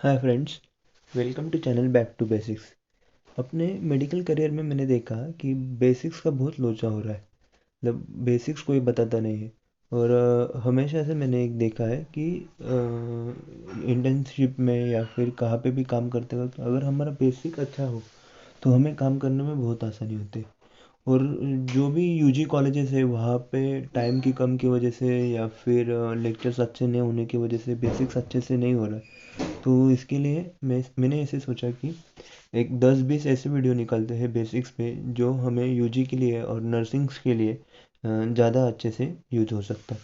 Hi friends, welcome to channel back to basics. अपने medical career में मैंने देखा कि बेसिक्स का बहुत लोचा हो रहा है। मतलब बेसिक्स कोई बताता नहीं है। और हमेशा से मैंने एक देखा है कि इंटर्नशिप में या फिर कहाँ पे भी काम करते वक्त अगर हमारा बेसिक अच्छा हो तो हमें काम करने में बहुत आसानी होती है। और जो भी यूजी कॉलेजेस है वहाँ पे टाइम की कम की वजह से या फिर लेक्चर्स अच्छे नहीं होने की वजह से बेसिक्स अच्छे से नहीं हो रहा है। तो इसके लिए मैंने ऐसे सोचा कि एक 10-20 ऐसे वीडियो निकालते हैं बेसिक्स पे जो हमें यूजी के लिए और नर्सिंग्स के लिए ज़्यादा अच्छे से यूज हो सकता है।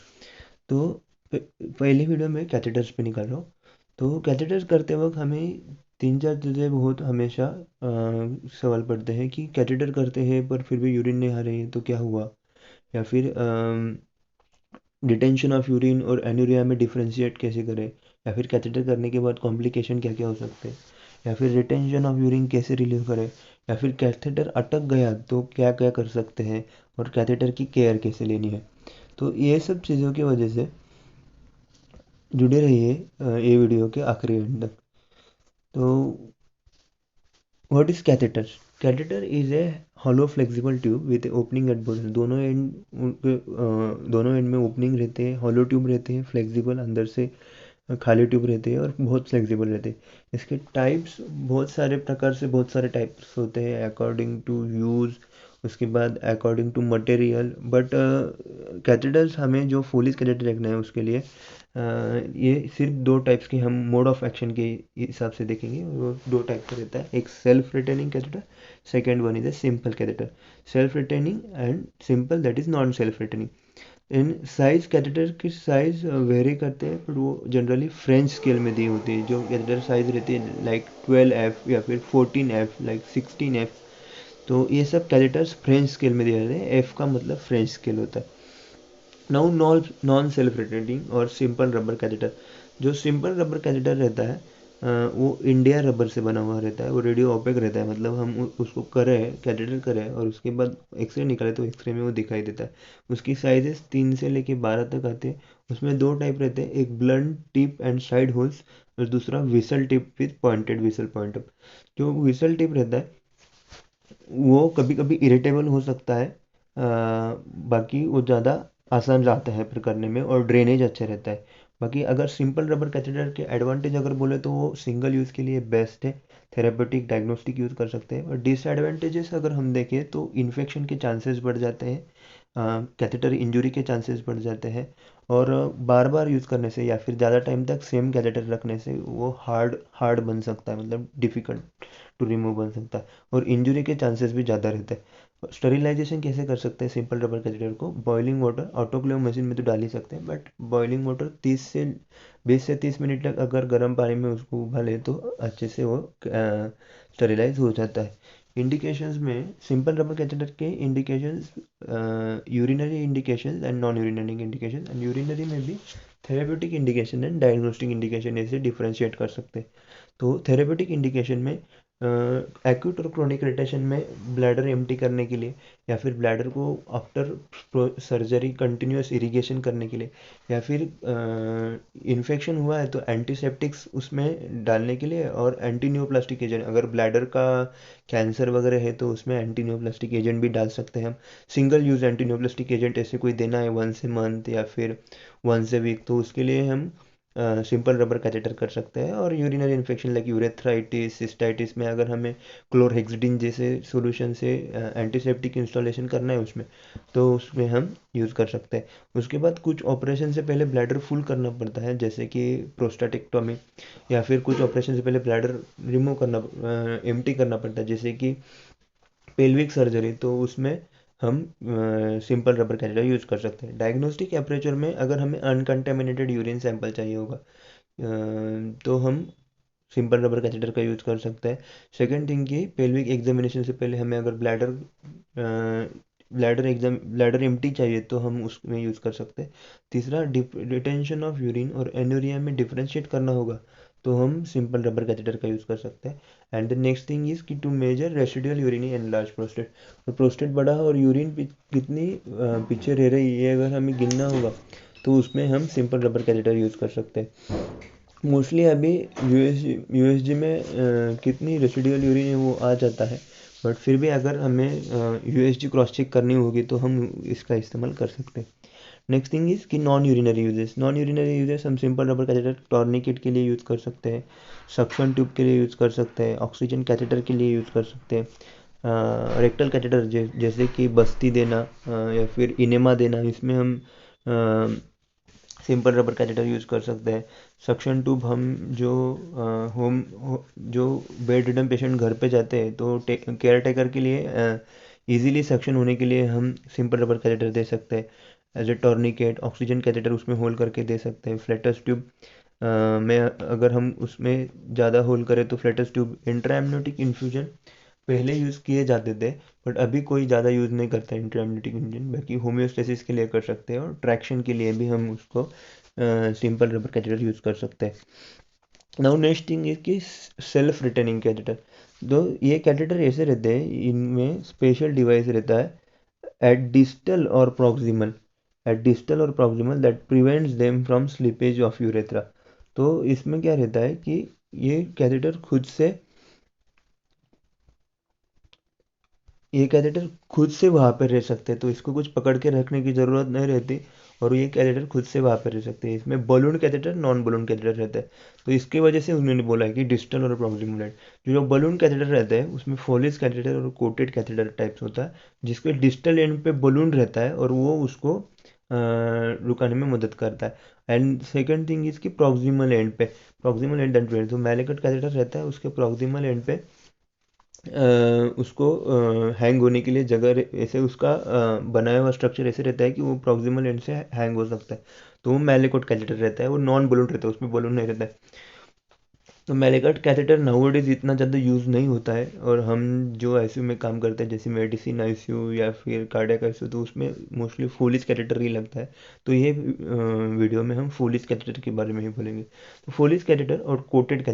तो पहली वीडियो में कैथेटर्स पे निकाल रहा हूँ। तो कैथेटर्स करते वक्त हमें तीन चार चीज़ें बहुत हमेशा सवाल पड़ते हैं कि कैथेटर करते हैं पर फिर भी यूरिन नहीं आ रही है तो क्या हुआ। या फिर डिटेंशन ऑफ यूरिन और एनुरिया में डिफ्रेंशिएट कैसे करें। या फिर कैथेटर करने के बाद कॉम्प्लिकेशन क्या क्या हो सकते हैं। या फिर रिटेंशन ऑफ यूरिन कैसे रिलीव करें। या फिर कैथेटर अटक गया तो क्या क्या कर सकते हैं। और कैथेटर की केयर कैसे लेनी है। तो ये सब चीज़ों की वजह से जुड़े रहिए ये वीडियो के आखिरी एंड तक। तो what is catheter? Catheter is a hollow flexible tube with opening at both. दोनों एंड में ओपनिंग रहते हैं, हॉलो ट्यूब रहते हैं, फ्लेक्सिबल अंदर से खाली ट्यूब रहते हैं और बहुत फ्लेक्सिबल रहते हैं। इसके टाइप्स बहुत सारे प्रकार से बहुत सारे टाइप्स होते हैं अकॉर्डिंग टू यूज़। उसके बाद according to material. But catheters हमें जो फोलिस कैथेटर रखना है उसके लिए ये सिर्फ दो टाइप्स के हम मोड ऑफ एक्शन के हिसाब से देखेंगे। वो दो टाइप का रहता है, एक self retaining catheter, second one is a simple catheter. Self retaining and simple that is non self retaining. In size catheter की साइज वेरी करते हैं, पर वो जनरली फ्रेंच स्केल में दी होती है। जो कैथेटर साइज रहती है लाइक 12F या फिर 14F, लाइक 16F। तो ये सब कैथेटर्स फ्रेंच स्केल में दिए जाते हैं। एफ का मतलब फ्रेंच स्केल होता है। नाउ नॉन सेल्फ रिटेनिंग और सिंपल रबर कैथेटर। जो सिंपल रबर कैथेटर रहता है वो इंडिया रबर से बना हुआ रहता है। वो रेडियो ओपेक रहता है, मतलब हम उसको करें कैथेटर करें और उसके बाद एक्सरे निकाले तो एक्सरे में वो दिखाई देता है। उसकी साइजेस 3 से लेके 12 तक आते हैं। उसमें दो टाइप रहते हैं, एक blunt tip and side holes और दूसरा whistle tip with pointed whistle point up. जो विसल टिप रहता है वो कभी कभी इरिटेबल हो सकता है, बाकी वो ज़्यादा आसान रहता है फिर करने में और ड्रेनेज अच्छा रहता है। बाकी अगर सिंपल रबर कैथेटर के एडवांटेज अगर बोले तो वो सिंगल यूज़ के लिए बेस्ट है। थेरेपेटिक डायग्नोस्टिक यूज़ कर सकते हैं। और डिसएडवांटेजेस अगर हम देखें तो इन्फेक्शन के चांसेस बढ़ जाते हैं, कैथेटर इंजरी के चांसेस बढ़ जाते हैं। और बार बार यूज़ करने से या फिर ज़्यादा टाइम तक सेम कैथेटर रखने से वो हार्ड हार्ड बन सकता है, मतलब डिफ़िकल्ट टू रिमूव बन सकता है। और इंजरी के चांसेस भी ज़्यादा रहते हैं। स्टरिलाइजेशन कैसे कर सकते हैं सिंपल रबर कैथेटर को? बॉइलिंग वाटर, ऑटोक्लेव मशीन में तो डाल ही सकते हैं, बट बॉइलिंग वाटर 20 से 30 मिनट तक अगर गर्म पानी में उसको उबाले तो अच्छे से वो स्टरिलाइज हो जाता है। इंडिकेशंस में सिंपल रबर कैथेटर के indications, urinary indications and non urinary indication. And urinary में भी therapeutic indication and diagnostic indication ऐसे डिफ्रेंशिएट कर सकते हैं। तो थेरेपेटिक इंडिकेशन में एक्यूट और क्रोनिक इरिटेशन में ब्लैडर एम्प्टी करने के लिए, या फिर ब्लैडर को आफ्टर सर्जरी कंटिन्यूस इरिगेशन करने के लिए, या फिर इन्फेक्शन हुआ है तो एंटीसेप्टिक्स उसमें डालने के लिए, और एंटी न्यूप्लास्टिक एजेंट अगर ब्लैडर का कैंसर वगैरह है तो उसमें एंटी न्यूप्लास्टिक एजेंट भी डाल सकते हैं हम। Single use anti neoplastic agent ऐसे कोई देना है वंस ए मंथ या फिर वंस ए वीक तो उसके लिए हम सिंपल रबर कैथेटर कर सकते हैं। और urinary infection like urethritis, cystitis में अगर हमें क्लोरहेक्सिडिन जैसे सॉल्यूशन से एंटीसेप्टिक इंस्टॉलेशन करना है उसमें, तो उसमें हम यूज़ कर सकते हैं। उसके बाद कुछ ऑपरेशन से पहले ब्लैडर फुल करना पड़ता है, जैसे कि प्रोस्टेटेक्टोमी, या फिर कुछ ऑपरेशन से पहले ब्लैडर रिमूव करना, एम्प्टी करना पड़ता है, जैसे कि पेल्विक सर्जरी। तो उसमें हम सिंपल रबर कैथेटर यूज़ कर सकते हैं। डायग्नोस्टिक एपरेचर में अगर हमें अनकंटेमिनेटेड यूरिन सैंपल चाहिए होगा तो हम सिंपल रबर कैथेटर का यूज़ कर सकते हैं। सेकेंड थिंग की पेल्विक एग्जामिनेशन से पहले हमें अगर ब्लैडर एम्प्टी चाहिए तो हम उसमें यूज़ कर सकते हैं। तीसरा, डिटेंशन ऑफ यूरिन और एनुरिया में डिफ्रेंशिएट करना होगा तो हम सिंपल रबर कैथेटर का यूज़ कर सकते हैं। And the next thing is कि to measure residual urine enlarge prostate. और प्रोस्टेट बड़ा है और यूरिन कितनी पीछे रह रही है अगर हमें गिनना होगा तो उसमें हम सिंपल रबर कैथेटर यूज़ कर सकते हैं। मोस्टली अभी यूएसजी में कितनी रेसिडुअल यूरिन है वो आ जाता है, बट फिर भी अगर हमें यूएसजी क्रॉस चेक करनी होगी तो हम इसका इस्तेमाल कर सकते हैं। नेक्स्ट थिंग इज़ कि नॉन यूरिनरी यूजेस हम सिंपल रबर कैथेटर टॉर्निकेट के लिए यूज़ कर सकते हैं, सक्शन ट्यूब के लिए यूज़ कर सकते हैं, ऑक्सीजन कैथेटर के लिए यूज़ कर सकते हैं, रेक्टल कैथेटर जैसे कि बस्ती देना या फिर इनेमा देना, इसमें हम सिंपल रबर कैथेटर यूज़ कर सकते हैं। सक्शन ट्यूब हम जो जो बेड रिडन पेशेंट घर पे जाते हैं तो केयर टेकर के लिए इजीली सक्शन होने के लिए हम सिंपल रबर कैथेटर दे सकते हैं। एज ए टॉर्निकेट ऑक्सीजन कैथेटर उसमें होल करके दे सकते हैं। फ्लैटस ट्यूब में अगर हम उसमें ज़्यादा होल करें तो फ्लैटस ट्यूब इंट्राएमनियोटिक इन्फ्यूजन पहले यूज़ किए जाते थे, बट अभी कोई ज़्यादा यूज़ नहीं करता इंट्राएमनियोटिक इन्फ्यूजन। बाकी होम्योस्टेसिस के लिए कर सकते हैं और ट्रैक्शन के लिए भी हम उसको सिंपल रबर कैथेटर यूज़ कर सकते हैं। नाउ नेक्स्ट थिंग इज कि सेल्फ रिटर्निंग कैथेटर। तो ये कैथेटर ऐसे रहते हैं, इनमें स्पेशल डिवाइस रहता है एट डिस्टल और proximal that prevents them from slippage of urethra. तो इसमें क्या रहता है कि ये कैथेटर खुद से वहाँ पर रह सकते हैं, तो इसको कुछ पकड़ के रखने की ज़रूरत नहीं रहती और ये कैथेटर खुद से वहाँ पर रह सकते हैं। इसमें balloon catheter non balloon catheter रहता है, तो इसकी वजह से उन्होंने बोला है कि डिस्टल और प्रॉक्सिमल। जो बलून कैथेटर रहता है उसमें फोलिस कैथेटर और कोटेड कैथेटर टाइप्स होता है, जिसके डिस्टल एंड पे बलून रहता है और वो उसको रुकाने में मदद करता है। एंड सेकेंड थिंग इसकी प्रॉक्सिमल एंड तो मैलेकट कैथेटर रहता है, उसके प्रॉक्सिमल एंड पे उसको हैंग होने के लिए ऐसे उसका बनाया हुआ स्ट्रक्चर ऐसे रहता है कि वो प्रॉक्सिमल एंड से हैंग हो सकता है, तो वो मैलेकोट कैथेटर रहता है। वो नॉन बलून रहता है, उसमें बलून नहीं रहता है। तो मैलेकोट कैथेटर नाउअडेज इतना ज़्यादा यूज़ नहीं होता है, और हम जो आईसीयू में काम करते हैं जैसे मेडिसिन आईसीयू या फिर कार्डियक आईसीयू, तो उसमें मोस्टली फुलिस कैथेटर ही लगता है। तो ये वीडियो में हम फुलिस कैथेटर के बारे में ही बोलेंगे। तो फुलिस कैथेटर और कोटेड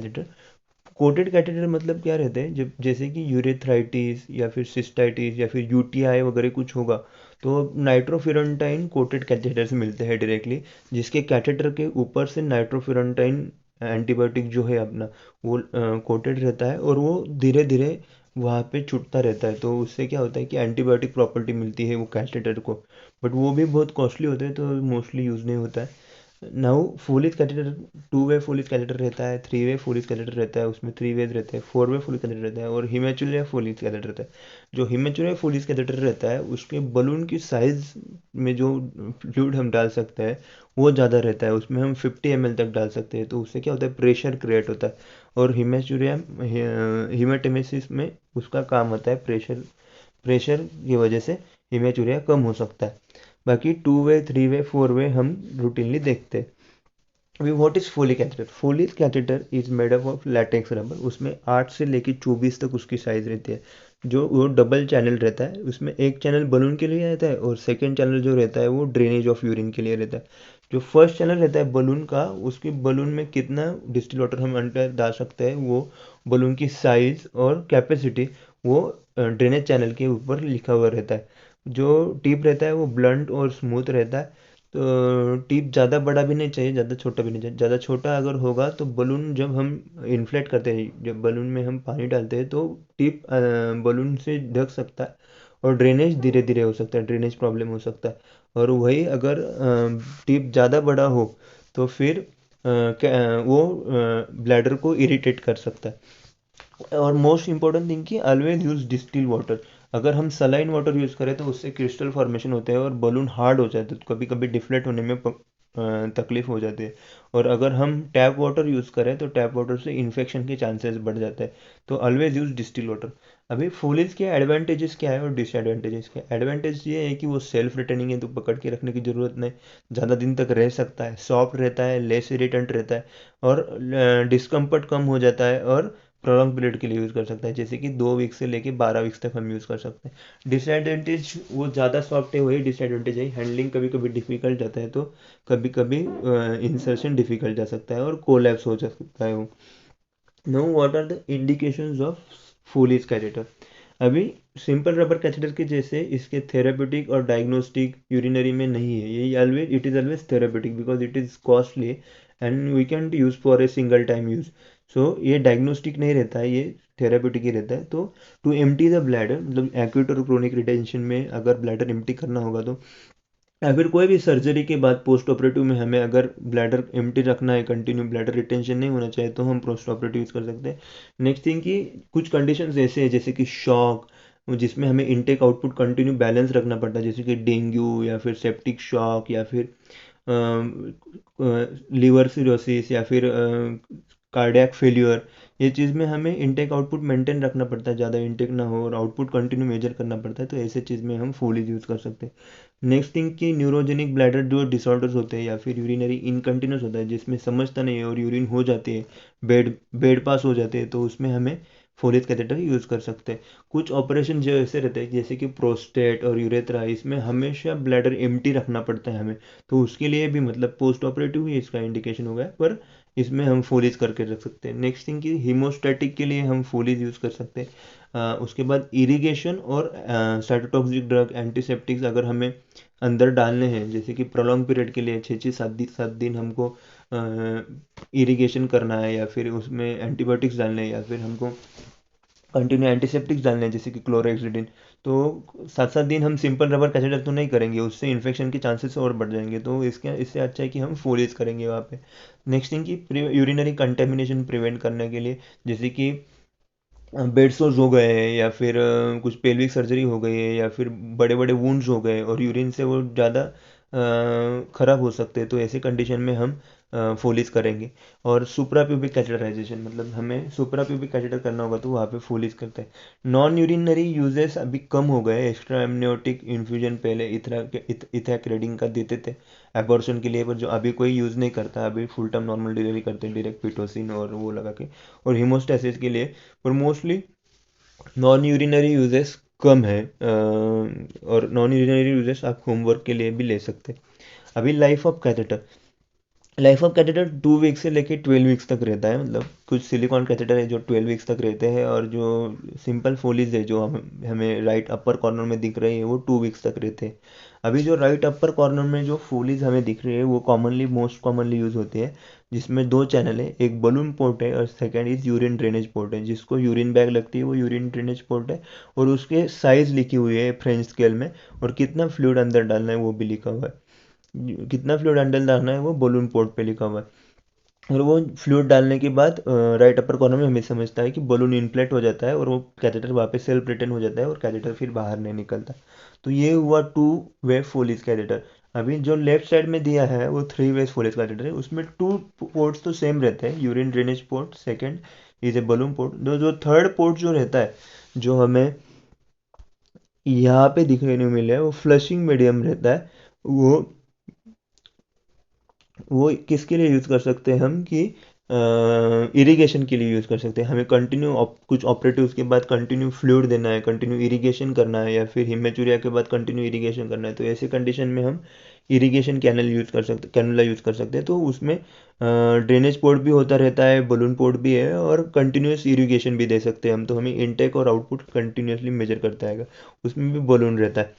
कैथेटर मतलब क्या रहते हैं, जब जैसे कि यूरेथ्राइटिस या फिर सिस्टाइटिस या फिर यूटीआई वगैरह कुछ होगा, तो नाइट्रोफिरंटाइन कोटेड कैथेटर से मिलते हैं डायरेक्टली, जिसके कैथेटर के ऊपर से नाइट्रोफिरंटाइन एंटीबायोटिक जो है अपना वो कोटेड रहता है, और वो धीरे धीरे वहाँ पे छूटता रहता है। तो उससे क्या होता है कि एंटीबायोटिक प्रॉपर्टी मिलती है वो कैथेटर को, बट वो भी बहुत कॉस्टली होते हैं तो मोस्टली यूज़ नहीं होता है। Now Foley's catheter, two way Foley's catheter रहता है, थ्री वे फोलिस कैथेटर रहता है, उसमें थ्री वेज रहते हैं, फोर वे फोलिस कैथेटर रहता है, और हिमेचुरिया फोलिस कैथेटर रहता है। जो हिमेचुरिया फोलिस कैथेटर रहता है उसके बलून की साइज में जो फ्लूइड हम डाल सकते हैं वो ज़्यादा रहता है, उसमें हम 50 ml तक डाल सकते हैं। तो उससे क्या होता है, प्रेशर क्रिएट होता है, और हिमेचुरिया हिमेटेमेसिस में उसका काम होता है प्रेशर की वजह से हिमेचुरिया कम हो सकता है। बाकी two way three way four way हम रूटीनली देखते हैं। अभी what is folic catheter is made up of latex rubber. उसमें 8 से लेकर 24 तक उसकी साइज रहती है। जो वो डबल चैनल रहता है, उसमें एक चैनल बलून के लिए रहता है और सेकेंड चैनल जो रहता है वो ड्रेनेज ऑफ यूरिन के लिए रहता है। जो फर्स्ट चैनल रहता है बलून का, उसके बलून में कितना डिस्टिल वाटर हम अंदर डाल सकते हैं, वो बलून की साइज और कैपेसिटी वो ड्रेनेज चैनल के ऊपर लिखा हुआ रहता है। जो टिप रहता है वो ब्लंट और स्मूथ रहता है। तो टिप ज़्यादा बड़ा भी नहीं चाहिए, ज़्यादा छोटा भी नहीं चाहिए। ज़्यादा छोटा अगर होगा तो बलून जब हम इन्फ्लेट करते हैं, जब बलून में हम पानी डालते हैं तो टिप बलून से ढक सकता है, और ड्रेनेज धीरे धीरे हो सकता है, ड्रेनेज प्रॉब्लम हो सकता है। और वही अगर टिप ज़्यादा बड़ा हो तो फिर वो ब्लैडर को इरिटेट कर सकता है। और मोस्ट इंपॉर्टेंट थिंग कि ऑलवेज यूज डिस्टिल वाटर। अगर हम सलाइन वाटर यूज़ करें तो उससे क्रिस्टल फॉर्मेशन होते हैं और बलून हार्ड हो जाते हैं, तो कभी कभी डिफ्लेट होने में तकलीफ हो जाती है। और अगर हम टैप वाटर यूज़ करें तो टैप वाटर से इन्फेक्शन के चांसेस बढ़ जाते हैं। तो ऑलवेज यूज डिस्टिल वाटर। अभी फुलिस के एडवांटेजेस क्या है और डिसएडवांटेजेस क्या है। एडवांटेज ये है कि वो सेल्फ रिटर्निंग है, तो पकड़ के रखने की ज़रूरत नहीं, ज़्यादा दिन तक रह सकता है, सॉफ्ट रहता है, लेस इरिटेंट रहता है, और डिस्कम्फर्ट कम हो जाता है, और प्रोलॉन्ग पीरियड के लिए यूज़ कर सकता है, जैसे कि 2 वीक से लेके 12 वीक्स तक हम यूज़ कर सकते हैं। डिसएडवांटेज, वो ज़्यादा सॉफ्ट है वही डिसएडवांटेज है। हैंडलिंग कभी कभी डिफिकल्ट जाता है, तो कभी कभी इंसर्शन डिफिकल्ट जा सकता है और कोलैप्स हो सकता है वो। No, what are the indications of Foley's catheter. अभी सिंपल रबर कैथेटर के जैसे इसके थेरापेटिक और डायग्नोस्टिक यूरिनरी में नहीं है। ये always it is always therapeutic because it is costly and we can use for a single time use. So ये डायग्नोस्टिक नहीं रहता है, ये थेरापेटिक ही रहता है। तो टू एम्प्टी द ब्लैडर, मतलब एक्यूट और क्रोनिक रिटेंशन में अगर ब्लैडर एम्प्टी करना होगा तो, या फिर कोई भी सर्जरी के बाद पोस्ट ऑपरेटिव में हमें अगर ब्लैडर एम्प्टी रखना है, कंटिन्यू ब्लैडर रिटेंशन नहीं होना चाहिए, तो हम पोस्ट ऑपरेटिव यूज़ कर सकते हैं। नेक्स्ट थिंग कि कुछ कंडीशंस ऐसे हैं जैसे कि शॉक, जिसमें हमें इनटेक आउटपुट कंटिन्यू बैलेंस रखना पड़ता है, जैसे कि डेंगू या फिर सेप्टिक शॉक या फिर लिवर सिरोसिस या फिर कार्डियक फेल्यूर। ये चीज़ में हमें इनटेक आउटपुट मेंटेन रखना पड़ता है, ज़्यादा इनटेक ना हो और आउटपुट कंटिन्यू मेजर करना पड़ता है, तो ऐसे चीज़ में हम फुल यूज़ कर सकते हैं। नेक्स्ट थिंग कि न्यूरोजेनिक ब्लैडर जो डिसऑर्डर्स होते हैं या फिर यूरिनरी इनकंटिन्यूस होता है, जिसमें समझता नहीं है और यूरिन हो जाती है, बेड बेड पास हो जाते हैं, तो उसमें हमें फोलिस कैथेटर यूज़ कर सकते हैं। कुछ ऑपरेशन जो ऐसे रहते हैं जैसे कि प्रोस्टेट और यूरेथ्रा, इसमें हमेशा ब्लैडर एम्प्टी रखना पड़ता है हमें, तो उसके लिए भी मतलब पोस्ट ऑपरेटिव ही इसका इंडिकेशन होगा, पर इसमें हम फोलिज करके रख सकते हैं। नेक्स्ट थिंग कि हीमोस्टैटिक के लिए हम फोलिज यूज़ कर सकते हैं। उसके बाद इरिगेशन और साइटोटॉक्सिक ड्रग एंटीसेप्टिक्स अगर हमें अंदर डालने हैं, जैसे कि प्रोलॉन्ग पीरियड के लिए 6-7 दिन हमको इरिगेशन करना है, या फिर उसमें एंटीबायोटिक्स डालने हैं, या फिर हमको कंटिन्यू एंटीसेप्टिक्स डालने हैं जैसे कि क्लोरोहेक्सिडिन, तो 7-7 दिन हम सिंपल रबर कैथेटर तो नहीं करेंगे, उससे इन्फेक्शन के चांसेस और बढ़ जाएंगे, तो इससे अच्छा है कि हम फोलिज करेंगे वहाँ पे। नेक्स्ट थिंग कि यूरिनरी कंटेमिनेशन प्रिवेंट करने के लिए, जैसे कि बेड सोर्स हो गए हैं, या फिर कुछ पेल्विक सर्जरी हो गई है, या फिर बड़े बड़े वुंड्स हो गए और यूरिन से वो ज़्यादा ख़राब हो सकते हैं, तो ऐसे कंडीशन में हम फोलिस करेंगे। और सुप्राप्यूबिक कैथेटराइजेशन, मतलब हमें सुप्राप्यूबिक कैथेटर करना होगा तो वहाँ पे फोलिस करते हैं। नॉन यूरिनरी यूजेस अभी कम हो गए, एक्स्ट्रा एमनियोटिक इन्फ्यूजन पहले इथैक्रेडिन का देते थे एबॉर्शन के लिए, पर जो अभी कोई यूज़ नहीं करता, अभी फुल टाइम नॉर्मल डिलीवरी करते हैं डायरेक्ट पिटोसिन और वो लगा के, और हीमोस्टेसिस के लिए। पर मोस्टली नॉन यूरिनरी यूजेस कम है, और नॉन यूरिनरी यूजेस आप होमवर्क के लिए भी ले सकते हैं। अभी लाइफ ऑफ कैथेटर 2 वीक से लेके 12 वीक्स तक रहता है, मतलब कुछ सिलिकॉन कैथेटर है जो 12 वीक्स तक रहते हैं, और जो सिंपल फोलीज है जो हमें राइट अपर कॉर्नर में दिख रही है वो 2 वीक्स तक रहते हैं। अभी जो राइट अपर कॉर्नर में जो फोलीज हमें दिख रही है वो मोस्ट कॉमनली यूज़ होती है, जिसमें 2 चैनल है, एक बलून पोर्ट है और second is urine drainage port है। जिसको यूरिन बैग लगती है वो यूरिन ड्रेनेज पोर्ट है, और उसके साइज लिखी हुई है फ्रेंच स्केल में, और कितना फ्लूइड अंदर डालना है वो भी लिखा हुआ है। कितना फ्लूइड अंदर डालना है वो बलून पोर्ट पे लिखा हुआ है। और वो फ्लूइड डालने के बाद राइट अपर कॉर्नर में हमें समझता है कि बलून इन्फ्लेट हो जाता है, और वो कैथेटर वापस सेल्फ रिटर्न हो जाता है और कैथेटर फिर बाहर नहीं निकलता। तो ये हुआ 2 वे फोलिस कैथेटर। अभी जो लेफ्ट साइड में दिया है वो 3 वे फोलिस कैथेटर है, उसमें 2 पोर्ट्स तो सेम रहते हैं, urine drainage port, second is a balloon port. जो थर्ड पोर्ट जो रहता है, जो हमें यहाँ पे दिखने को मिला है, वो फ्लशिंग मीडियम रहता है। वो वो किसके लिए यूज़ कर सकते हैं हम कि इरिगेशन के लिए यूज़ कर सकते हैं। हमें कंटिन्यू कुछ ऑपरेटिव्स के बाद कंटिन्यू फ्लूइड देना है, कंटिन्यू इरिगेशन करना है, या फिर हिमेचुरिया के बाद कंटिन्यू इरिगेशन करना है, तो ऐसे कंडीशन में हम इरिगेशन कैनुला यूज़ कर सकते हैं। तो उसमें ड्रेनेज पोर्ट भी होता रहता है, बलून पोर्ट भी है, और कंटिन्यूस इरिगेशन भी दे सकते हैं हम, तो हमें इनटेक और आउटपुट कंटिन्यूसली मेजर करता है, उसमें भी बलून रहता है।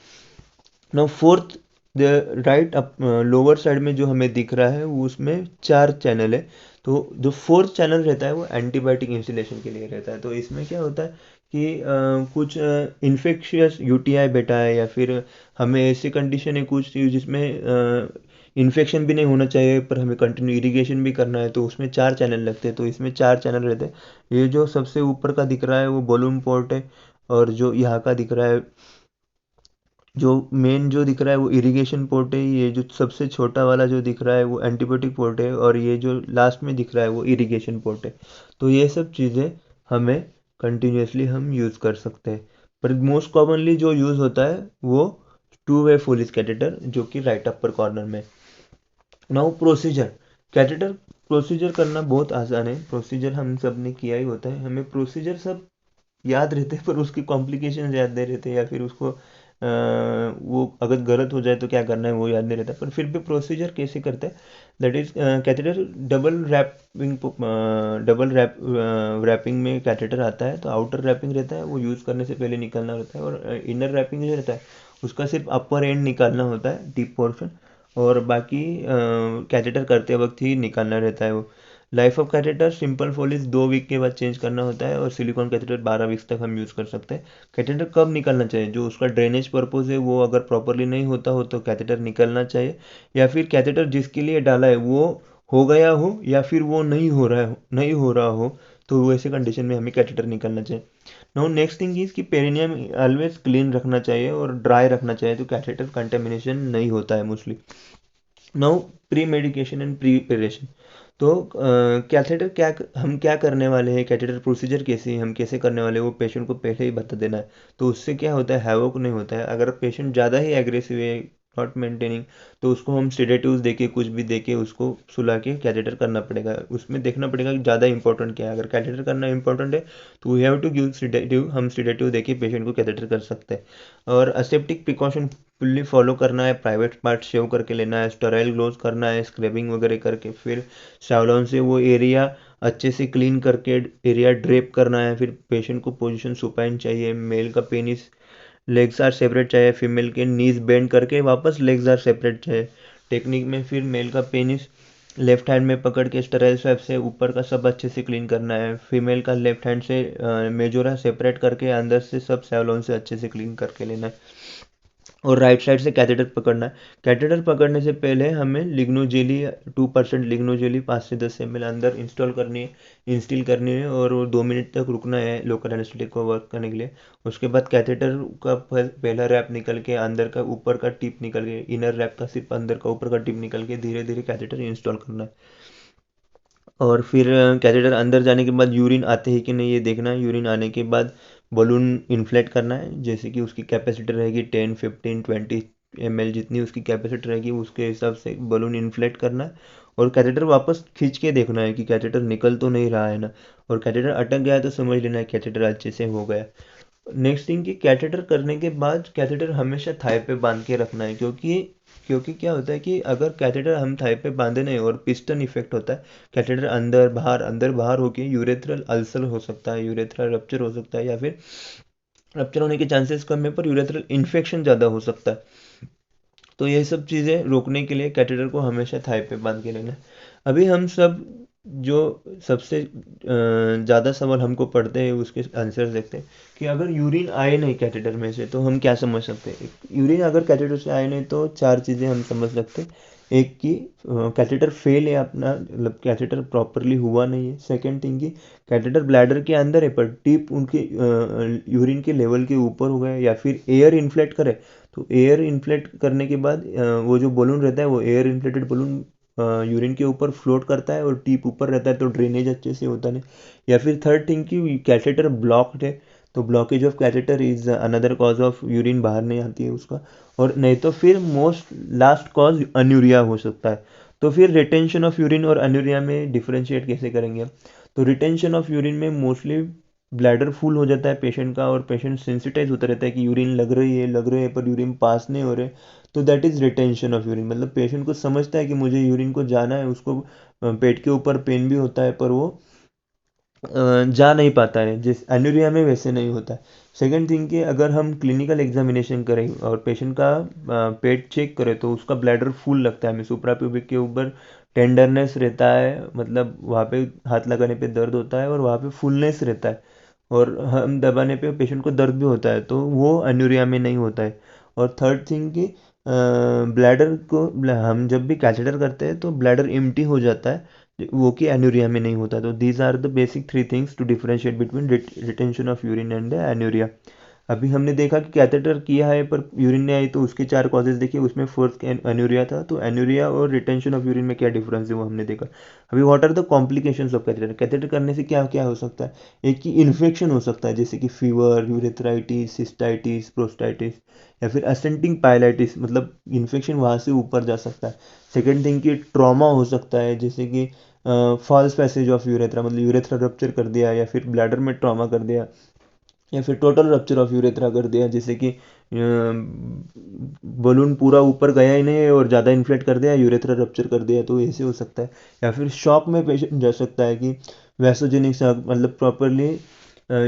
Now fourth, the right up lower side में जो हमें दिख रहा है वो उसमें 4 चैनल है। तो जो फोर्थ चैनल रहता है वो एंटीबायोटिक इंस्टिलेशन के लिए रहता है। तो इसमें क्या होता है कि कुछ इन्फेक्शियस यूटीआई बेटा है, या फिर हमें ऐसी कंडीशन है कुछ जिसमें इन्फेक्शन भी नहीं होना चाहिए पर हमें कंटिन्यू इरिगेशन भी करना है, तो उसमें 4 चैनल लगते हैं। तो इसमें 4 चैनल रहते हैं। ये जो सबसे ऊपर का दिख रहा है वो बलून पोर्ट है, और जो यहाँ का दिख रहा है, जो मेन जो दिख रहा है वो इरिगेशन पोर्ट है, ये जो सबसे छोटा वाला जो दिख रहा है वो एंटीबायोटिक पोर्ट है, और ये जो लास्ट में दिख रहा है वो इरिगेशन पोर्ट है। तो ये सब चीज़ें हमें कंटिन्यूसली हम यूज़ कर सकते हैं, पर मोस्ट कॉमनली जो यूज़ होता है वो 2 वे फोलिस कैटेटर, जो कि राइट अपर कॉर्नर में। नाउ प्रोसीजर, कैटेटर प्रोसीजर करना बहुत आसान है, प्रोसीजर हम सब ने किया ही होता है, हमें प्रोसीजर सब याद रहते हैं, पर उसकी कॉम्प्लिकेशन याद नहीं रहते, या फिर उसको वो अगर गलत हो जाए तो क्या करना है वो याद नहीं रहता, पर फिर भी प्रोसीजर कैसे करते हैं, that is catheter double wrapping में कैथेटर आता है। तो आउटर रैपिंग रहता है वो यूज़ करने से पहले निकालना होता है, और इनर रैपिंग जो रहता है उसका सिर्फ अपर एंड निकालना होता है, डीप पोर्शन। और बाकी कैथेटर करते वक्त ही निकालना रहता है वो। Life of catheter simple Foley's 2 week के बाद चेंज करना होता है, और सिलिकॉन कैथेटर 12 वीक्स तक हम यूज़ कर सकते हैं। कैथेटर कब निकालना चाहिए? जो उसका ड्रेनेज पर्पज़ है वो अगर प्रॉपरली नहीं होता हो तो कैथेटर निकलना चाहिए, या फिर कैथेटर जिसके लिए डाला है वो हो गया हो, या फिर वो नहीं हो रहा हो, तो वैसे कंडीशन में हमें कैथेटर निकलना चाहिए। नाउ नेक्स्ट थिंग इज कि पेरिनियम ऑलवेज क्लीन रखना चाहिए और ड्राई रखना चाहिए, तो कैथेटर कंटेमिनेशन नहीं होता है mostly. Now pre medication and preparation. तो कैथेटर हम क्या करने वाले हैं, कैथेटर प्रोसीजर कैसे हम कैसे करने वाले हैं, वो पेशेंट को पहले ही बता देना है। तो उससे क्या होता है, हैवोक नहीं होता है। अगर पेशेंट ज़्यादा ही एग्रेसिव है, नॉट मेंटेनिंग, तो उसको हम सेडेटिव्स देके कुछ भी देके उसको सुला के कैथेटर करना पड़ेगा। उसमें देखना पड़ेगा कि ज़्यादा इंपॉर्टेंट क्या है। अगर कैथेटर करना इंपॉर्टेंट है तो we have to give sedative, हम सेडेटिव देके पेशेंट को कैथेटर कर सकते हैं। और असेप्टिक प्रिकॉशन फुल्ली फॉलो करना है, प्राइवेट पार्ट शेव करके लेना है, स्टेराइल ग्लोव्स करना है, स्क्रबिंग वगैरह करके, फिर सावलॉन से वो एरिया अच्छे से क्लीन करके एरिया ड्रेप करना है। फिर पेशेंट को पोजीशन सुपाइन चाहिए, मेल का पेनिस लेग्स आर सेपरेट चाहिए, फीमेल के नीज बेंड करके वापस लेग्स आर सेपरेट चाहिए। टेक्निक में फिर मेल का पेनिस लेफ्ट हैंड में पकड़ के स्टेराइल स्वैप से ऊपर का सब अच्छे से क्लीन करना है। फीमेल का लेफ्ट हैंड से मेजोरा सेपरेट करके अंदर से सब सेवलॉन से अच्छे से क्लीन करके लेना है। और राइट साइड से कैथेटर पकड़ना है। कैथेटर पकड़ने से पहले हमें लिग्नोजेली 2% लिग्नोजेली 5 से 10 ml अंदर इंस्टिल करनी है, और वो 2 मिनट तक रुकना है लोकल एनेस्थेटिक को वर्क करने के लिए। उसके बाद कैथेटर का पहला रैप निकल के अंदर का ऊपर का टिप निकल के, इनर रैप का सिर्फ अंदर का ऊपर का टिप निकल के धीरे धीरे कैथेटर इंस्टॉल करना है। और फिर कैथेटर अंदर जाने के बाद यूरिन आते ही कि नहीं ये देखना है। यूरिन आने के बाद बलून इन्फ्लेट करना है, जैसे कि उसकी कैपेसिटी रहेगी 10, 15, 20 ml, जितनी उसकी कैपेसिटी रहेगी उसके हिसाब से बलून इन्फ्लेट करना है। और कैथेटर वापस खींच के देखना है कि कैथेटर निकल तो नहीं रहा है ना। और कैथेटर अटक गया है तो समझ लेना है कैथेटर अच्छे से हो गया। नेक्स्ट थिंग कि कैथेटर करने के बाद कैथेटर हमेशा थाई पे बांध के रखना है, क्योंकि क्योंकि क्या होता है कि अगर कैथेटर हम थाई पे बांधे नहीं और पिस्टन इफेक्ट होता है, कैथेटर अंदर बाहर होके यूरेथ्रल अल्सर हो सकता है, यूरेथ्रल रप्चर हो सकता है, या फिर रप्चर होने के चांसेस कम है पर यूरेथ्रल इन्फेक्शन ज़्यादा हो सकता है। तो ये सब चीज़ें रोकने के लिए कैथेटर को हमेशा थाई पे बांध के रहना है। अभी हम सब जो सबसे ज़्यादा सवाल हमको पढ़ते हैं उसके आंसर देखते हैं कि अगर यूरिन आए नहीं कैथेटर में से तो हम क्या समझ सकते हैं। यूरिन अगर कैथेटर से आए नहीं तो 4 चीज़ें हम समझ सकते हैं। एक कि कैथेटर फेल है अपना, मतलब कैथेटर प्रॉपरली हुआ नहीं है। सेकेंड थिंग कि कैथेटर ब्लैडर के अंदर है पर टिप उनके यूरिन के लेवल के ऊपर हो गया, या फिर एयर इन्फ्लेट करे। तो एयर इन्फ्लेट करने के बाद वो जो बलून रहता है वो एयर इन्फ्लेटेड बलून यूरिन के ऊपर फ्लोट करता है और टीप ऊपर रहता है, तो ड्रेनेज अच्छे से होता नहीं। या फिर थर्ड थिंग कि कैथेटर ब्लॉक्ड है, तो blockage of catheter is another cause of urine बाहर नहीं आती है उसका। और नहीं तो फिर मोस्ट लास्ट कॉज अनयूरिया हो सकता है। तो फिर रिटेंशन ऑफ यूरिन और अनयूरिया में डिफरेंशिएट कैसे करेंगे हम? तो रिटेंशन ऑफ यूरिन में मोस्टली ब्लैडर फुल हो जाता है पेशेंट का, और पेशेंट सेंसिटाइज होता रहता है कि यूरिन लग रही है पर यूरिन पास नहीं हो रहे। तो that is retention of urine, मतलब पेशेंट को समझता है कि मुझे यूरिन को जाना है, उसको पेट के ऊपर पेन भी होता है पर वो जा नहीं पाता है, जिस एनुरिया में वैसे नहीं होता है। सेकेंड थिंग कि अगर हम क्लिनिकल एग्जामिनेशन करें और पेशेंट का पेट चेक करें तो उसका ब्लैडर फुल लगता है, हमें सुप्राप्यूबिक के ऊपर टेंडरनेस रहता है, मतलब वहाँ पे हाथ लगाने पे दर्द होता है और वहाँ पे फुलनेस रहता है, और हम दबाने पे पेशेंट को दर्द भी होता है, तो वो एनुरिया में नहीं होता है। और थर्ड थिंग कि ब्लैडर को हम जब भी कैथेटर करते हैं तो ब्लैडर एम्प्टी हो जाता है, वो कि एन्यूरिया में नहीं होता। तो these are the basic 3 things to differentiate between retention of urine and anuria. अभी हमने देखा कि कैथेटर किया है पर यूरिन नहीं आई, तो उसके 4 कॉजेज देखिए, उसमें फोर्थ एन्यूरिया था। तो एन्यूरिया और रिटेंशन ऑफ यूरिन में क्या डिफरेंस है वो हमने देखा। अभी what are the complications of catheter? Catheter करने से क्या क्या हो सकता है? एक कि इन्फेक्शन हो सकता है, जैसे कि फीवर, यूरेथ्राइटिस, सिस्टाइटिस, प्रोस्टाइटिस, या फिर असेंटिंग पायलाइटिस, मतलब इन्फेक्शन वहाँ से ऊपर जा सकता है। सेकेंड थिंग कि ट्रॉमा हो सकता है, जैसे कि फॉल्स पैसेज ऑफ यूरेथ्रा, मतलब यूरेथ्रा रप्चर कर दिया, या फिर ब्लैडर में ट्रॉमा कर दिया, या फिर टोटल रप्चर ऑफ यूरेथ्रा कर दिया, जैसे कि बलून पूरा ऊपर गया ही नहीं है और ज़्यादा इन्फ्लेट कर दिया, यूरेथ्रा रप्चर कर दिया, तो ऐसे हो सकता है। या फिर शॉक में पेशेंट जा सकता है कि वैसोजेनिक शॉक, मतलब प्रॉपरली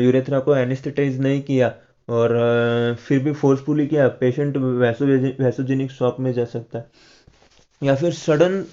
यूरेथ्रा को एनेस्थेटाइज नहीं किया और फिर भी फोर्सफुली किया, पेशेंट वैसोजेनिक शॉक में जा सकता है। या फिर सडन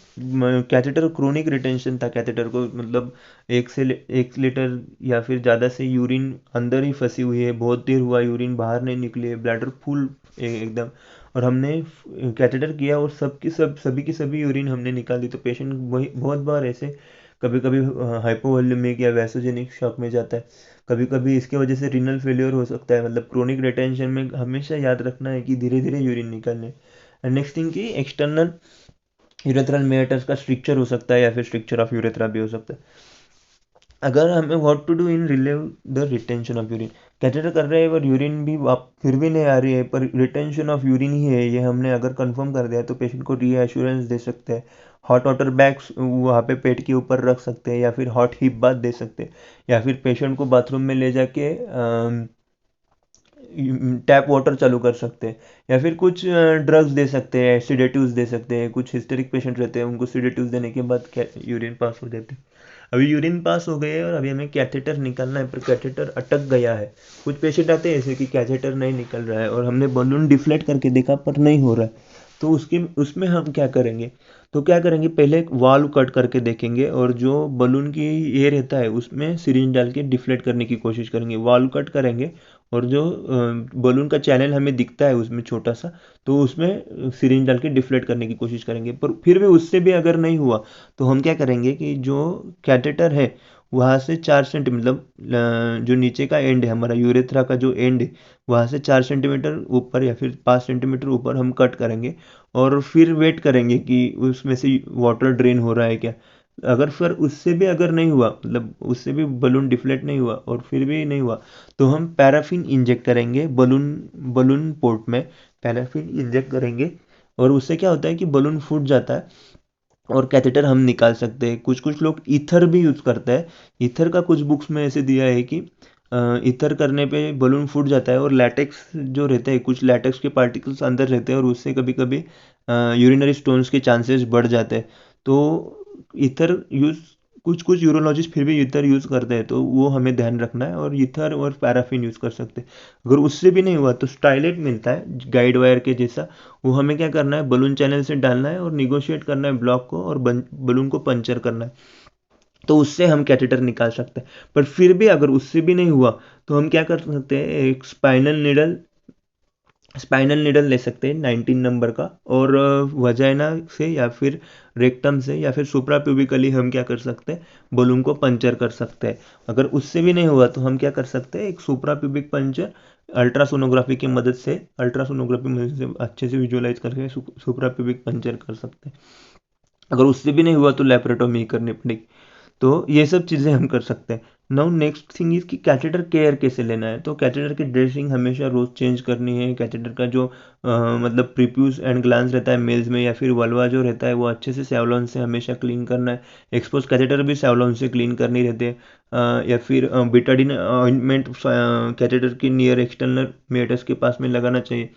कैथेटर क्रोनिक रिटेंशन था कैथेटर को, मतलब 1 लीटर या फिर ज़्यादा से यूरिन अंदर ही फंसी हुई है, बहुत देर हुआ यूरिन बाहर नहीं निकली है, ब्लैडर फुल एकदम, और हमने कैथेटर किया और सभी की सभी यूरिन हमने निकाल दी। तो पेशेंट वही बहुत बार ऐसे कभी कभी हाइपोवोल्यूमिक या वैसोजेनिक शॉक में जाता है, कभी कभी इसके वजह से रीनल फेलियर हो सकता है। मतलब क्रोनिक रिटेंशन में हमेशा याद रखना है कि धीरे धीरे यूरिन निकालने। नेक्स्ट थिंग की एक्सटर्नल यूरेथ्रल मेटर्स का स्ट्रक्चर हो सकता है या फिर स्ट्रक्चर ऑफ यूरेथ्रा भी हो सकता है। अगर हमें what to do in relieve the retention of urine, catheter कर रहे हैं और यूरिन भी फिर भी नहीं आ रही है पर रिटेंशन ऑफ यूरिन ही है, ये हमने अगर कंफर्म कर दिया तो पेशेंट को रीएश्योरेंस दे सकते हैं। हॉट वाटर बैग्स वहाँ पे पेट के ऊपर रख सकते हैं या फिर हॉट हिप बाथ दे सकते हैं, या फिर पेशेंट को बाथरूम में ले जाके टैप वाटर चालू कर सकते हैं, या फिर कुछ ड्रग्स दे सकते हैं, सिडेटिव्स दे सकते हैं। कुछ हिस्टेरिक पेशेंट रहते हैं उनको सिडेटिव्स देने के बाद यूरिन पास हो जाते हैं। अभी यूरिन पास हो गए है और अभी हमें कैथेटर निकालना है पर कैथेटर अटक गया है। कुछ पेशेंट आते हैं ऐसे कि कैथेटर नहीं निकल रहा है और हमने बलून डिफ्लेट करके देखा पर नहीं हो रहा है, तो उसके उसमें हम क्या करेंगे? तो क्या करेंगे, पहले एक वाल्व कट करके देखेंगे और जो बलून की ये रहता है उसमें सिरिंज डाल के डिफ्लेट करने की कोशिश करेंगे। वाल्व कट करेंगे और जो बलून का चैनल हमें दिखता है उसमें छोटा सा, तो उसमें सिरिंज डाल के डिफ्लेट करने की कोशिश करेंगे। पर फिर भी उससे भी अगर नहीं हुआ तो हम क्या करेंगे कि जो कैटेटर है वहाँ से 4 सेंटीमीटर, मतलब जो नीचे का एंड है हमारा यूरेथ्रा का जो एंड है वहाँ से 4 सेंटीमीटर ऊपर या फिर 5 सेंटीमीटर ऊपर हम कट करेंगे, और फिर वेट करेंगे कि उसमें से वाटर ड्रेन हो रहा है क्या। अगर फिर उससे भी अगर नहीं हुआ, मतलब उससे भी बलून डिफ्लेट नहीं हुआ और फिर भी नहीं हुआ, तो हम पैराफिन इंजेक्ट करेंगे बलून बलून पोर्ट में, पैराफिन इंजेक्ट करेंगे और उससे क्या होता है कि बलून फूट जाता है और कैथेटर हम निकाल सकते हैं। कुछ कुछ लोग ईथर भी यूज़ करते हैं। ईथर का कुछ बुक्स में ऐसे दिया है कि ईथर करने पे बलून फूट जाता है और लैटेक्स जो रहते हैं, कुछ लैटेक्स के पार्टिकल्स अंदर रहते हैं और उससे कभी कभी यूरिनरी स्टोन्स के चांसेस बढ़ जाते हैं। तो ईथर यूज़ कुछ कुछ यूरोलॉजिस्ट फिर भी ईथर यूज़ करते हैं, तो वो हमें ध्यान रखना है, और ईथर और पैराफिन यूज़ कर सकते हैं। अगर उससे भी नहीं हुआ तो स्टाइलेट मिलता है गाइड वायर के जैसा, वो हमें क्या करना है, बलून चैनल से डालना है और निगोशिएट करना है ब्लॉक को, और बलून को पंचर करना है, तो उससे हम कैथेटर निकाल सकते हैं। पर फिर भी अगर उससे भी नहीं हुआ तो हम क्या कर सकते हैं, एक स्पाइनल निडल ले सकते हैं 19 नंबर का, और वजाइना से या फिर रेक्टम से या फिर सुप्राप्यूबिकली हम क्या कर सकते हैं, बलून को पंचर कर सकते हैं। अगर उससे भी नहीं हुआ तो हम क्या कर सकते हैं, एक सुप्राप्यूबिक पंचर अल्ट्रासोनोग्राफी की मदद से, अल्ट्रासोनोग्राफी मदद से अच्छे से विजुअलाइज करके सुप्राप्यूबिक पंचर कर सकते हैं। अगर उससे भी नहीं हुआ तो लेप्रेटोमी करनी पड़ेगी। तो ये सब चीज़ें हम कर सकते हैं। नाउ नेक्स्ट थिंग इज कि कैथेटर केयर कैसे लेना है। तो कैथेटर की ड्रेसिंग हमेशा रोज़ चेंज करनी है। कैथेटर का जो मतलब प्रीप्यूस एंड ग्लांस रहता है मेल्स में, या फिर वल्वा जो रहता है वो अच्छे से सेवलॉन से हमेशा क्लीन करना है। एक्सपोज कैथेटर भी सेवलॉन से क्लीन करनी रहती है। या फिर बिटाडिन ऑइंटमेंट कैथेटर के नियर एक्सटर्नल मेटर्स के पास में लगाना चाहिए।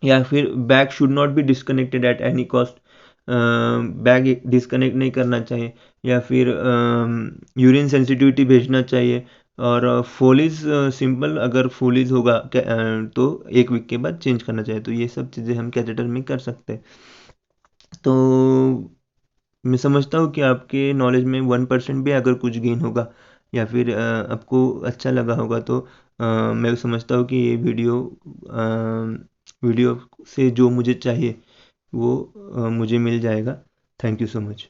या फिर bag should not be disconnected at any cost, bag disconnect नहीं करना चाहिए। या फिर यूरिन सेंसिटिविटी भेजना चाहिए। और फोलीज सिंपल, अगर फोलीज होगा तो 1 वीक के बाद चेंज करना चाहिए। तो ये सब चीज़ें हम कैथेटर में कर सकते हैं। तो मैं समझता हूँ कि आपके नॉलेज में 1% भी अगर कुछ गेन होगा या फिर आपको अच्छा लगा होगा तो मैं समझता हूँ कि ये वीडियो से जो मुझे चाहिए वो मुझे मिल जाएगा। Thank you so much.